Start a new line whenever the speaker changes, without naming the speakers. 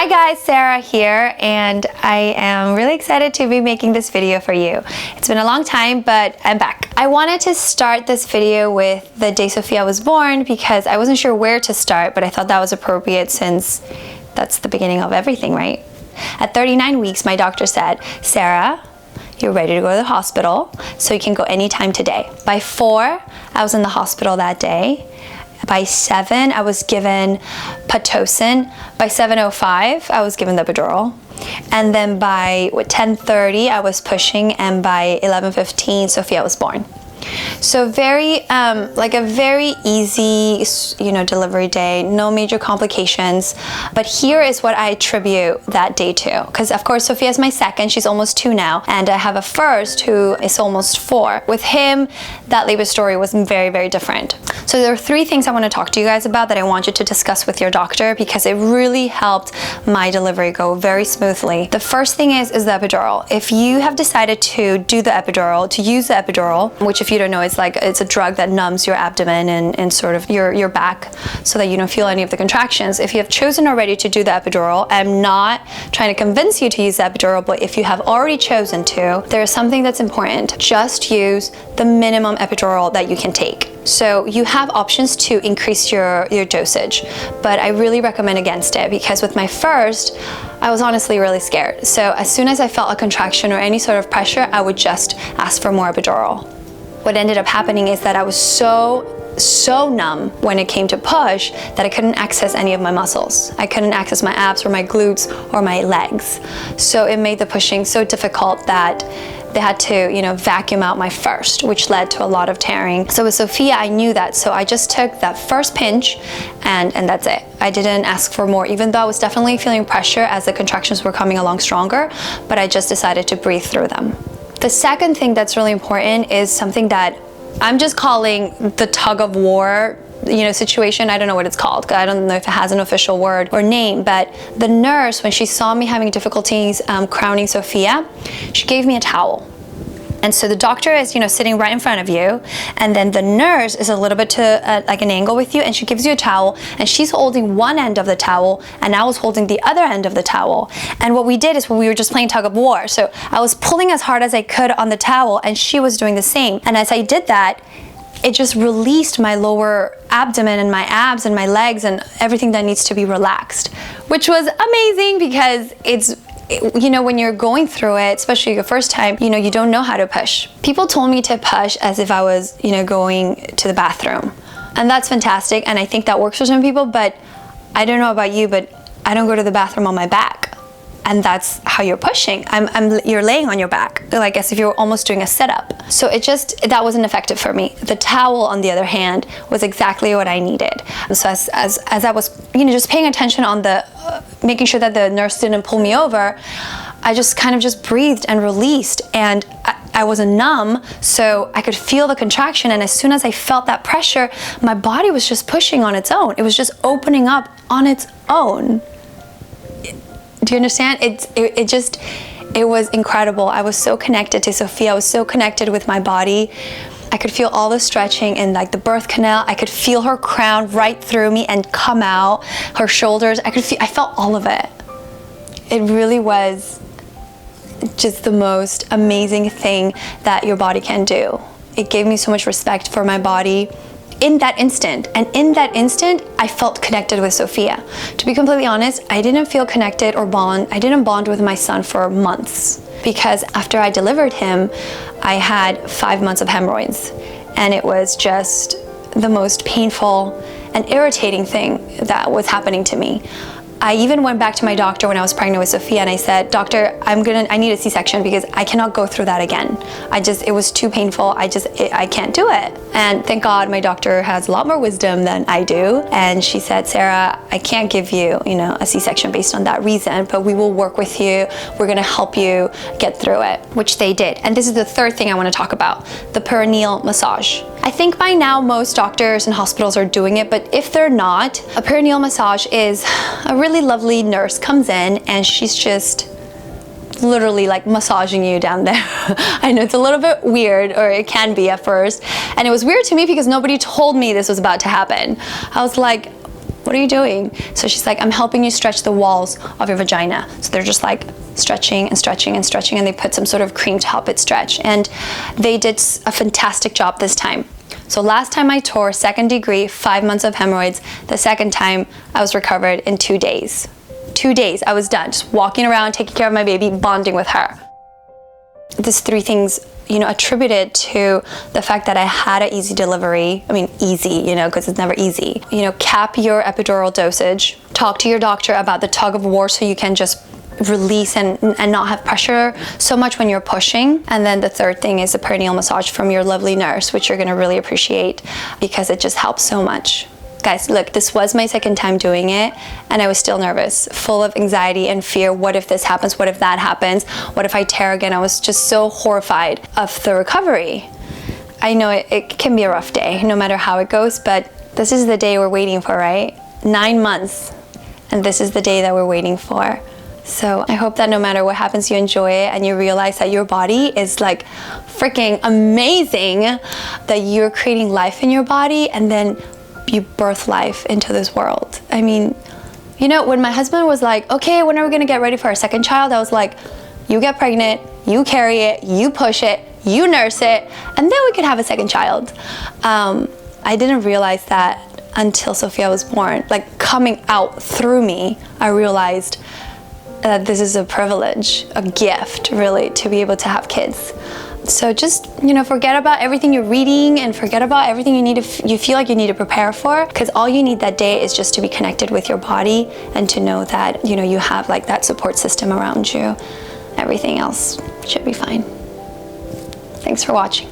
Hi guys, Sarah here, and I am really excited to be making this video for you. It's been a long time, but I'm back. I wanted to start this video with the day Sophia was born because I wasn't sure where to start, but I thought that was appropriate since that's the beginning of everything, right? At 39 weeks, my doctor said, Sarah, you're ready to go to the hospital, so you can go anytime today. By 4, I was in the hospital that day. By 7, I was given Pitocin. By 7:05, I was given the epidural. And then by 10:30, I was pushing, and by 11:15, Sophia was born. So very, like a very easy, delivery day, no major complications. But here is what I attribute that day to. Because of course, Sophia is my second, she's almost 2 now. And I have a first who is almost 4. With him, that labor story was very, very different. So there are 3 things I want to talk to you guys about that I want you to discuss with your doctor because it really helped my delivery go very smoothly. The first thing is the epidural. If you have decided to do the epidural, to use the epidural, which if you don't know, it's a drug that numbs your abdomen and sort of your back so that you don't feel any of the contractions. If you have chosen already to do the epidural, I'm not trying to convince you to use the epidural, but if you have already chosen to, there is something that's important. Just use the minimum epidural that you can take. So you have options to increase your dosage, but I really recommend against it because with my first, I was honestly really scared. So as soon as I felt a contraction or any sort of pressure, I would just ask for more epidural. What ended up happening is that I was so numb when it came to push that I couldn't access any of my muscles. I couldn't access my abs or my glutes or my legs. So it made the pushing so difficult that they had to, vacuum out my first, which led to a lot of tearing. So with Sophia, I knew that. So I just took that first pinch and that's it. I didn't ask for more, even though I was definitely feeling pressure as the contractions were coming along stronger, but I just decided to breathe through them. The second thing that's really important is something that I'm just calling the tug of war situation. I don't know what it's called. I don't know if it has an official word or name, but the nurse, when she saw me having difficulties crowning Sophia, she gave me a towel. And so the doctor is, sitting right in front of you, and then the nurse is a little bit to like an angle with you, and she gives you a towel, and she's holding one end of the towel, and I was holding the other end of the towel. And what we did is we were just playing tug of war. So I was pulling as hard as I could on the towel, and she was doing the same. And as I did that, it just released my lower abdomen and my abs and my legs and everything that needs to be relaxed, which was amazing because it's, when you're going through it, especially the first time, you don't know how to push. People told me to push as if I was, going to the bathroom. And that's fantastic. And I think that works for some people, but I don't know about you, but I don't go to the bathroom on my back. And that's how you're pushing. You're laying on your back, like as if you're almost doing a sit-up. So that wasn't effective for me. The towel, on the other hand, was exactly what I needed. So as I was, just paying attention on making sure that the nurse didn't pull me over, I just kind of just breathed and released, and I was numb, so I could feel the contraction. And as soon as I felt that pressure, my body was just pushing on its own. It was just opening up on its own. Do you understand? It was incredible. I was so connected to Sophia. I was so connected with my body. I could feel all the stretching in like the birth canal. I could feel her crown right through me and come out, her shoulders. I felt all of it. It really was just the most amazing thing that your body can do. It gave me so much respect for my body in that instant. And in that instant, I felt connected with Sophia. To be completely honest, I didn't feel connected or bond. I didn't bond with my son for months because after I delivered him, I had 5 months of hemorrhoids. And it was just the most painful and irritating thing that was happening to me. I even went back to my doctor when I was pregnant with Sophia and I said, Doctor, I need a C-section because I cannot go through that again. It was too painful. I can't do it. And thank God my doctor has a lot more wisdom than I do. And she said, Sarah, I can't give you, a C-section based on that reason, but we will work with you. We're gonna help you get through it, which they did. And this is the third thing I wanna talk about, the perineal massage. I think by now most doctors and hospitals are doing it, but if they're not, a perineal massage is a really lovely nurse comes in and she's just literally like massaging you down there. I know it's a little bit weird, or it can be at first. And it was weird to me because nobody told me this was about to happen. I was like, what what are you doing? So she's like, I'm helping you stretch the walls of your vagina. So they're just like stretching and stretching and stretching, and they put some sort of cream to help it stretch. And they did a fantastic job this time. So last time I tore, 2nd degree, 5 months of hemorrhoids. The second time I was recovered in 2 days. 2 days, I was done, just walking around, taking care of my baby, bonding with her. There's 3 things, you know, attributed to the fact that I had an easy delivery. I mean, easy, you know, because it's never easy. You know, cap your epidural dosage. Talk to your doctor about the tug of war so you can just release and not have pressure so much when you're pushing. And then the 3rd thing is a perineal massage from your lovely nurse, which you're gonna really appreciate because it just helps so much. Guys, look, this was my 2nd time doing it, and I was still nervous, full of anxiety and fear. What if this happens? What if that happens? What if I tear again? I was just so horrified of the recovery. I know it can be a rough day, no matter how it goes, but this is the day we're waiting for, right? 9 months, and this is the day that we're waiting for. So I hope that no matter what happens, you enjoy it and you realize that your body is like freaking amazing, that you're creating life in your body, and then you birth life into this world. I mean, you know, when my husband was like, okay, when are we gonna get ready for our 2nd child? I was like, you get pregnant, you carry it, you push it, you nurse it, and then we could have a 2nd child. I didn't realize that until Sophia was born. Like, coming out through me, I realized that this is a privilege, a gift, really, to be able to have kids. So just, you know, forget about everything you're reading and forget about everything you feel like you need to prepare for, because all you need that day is just to be connected with your body and to know that, you know, you have like that support system around you. Everything else should be fine. Thanks for watching.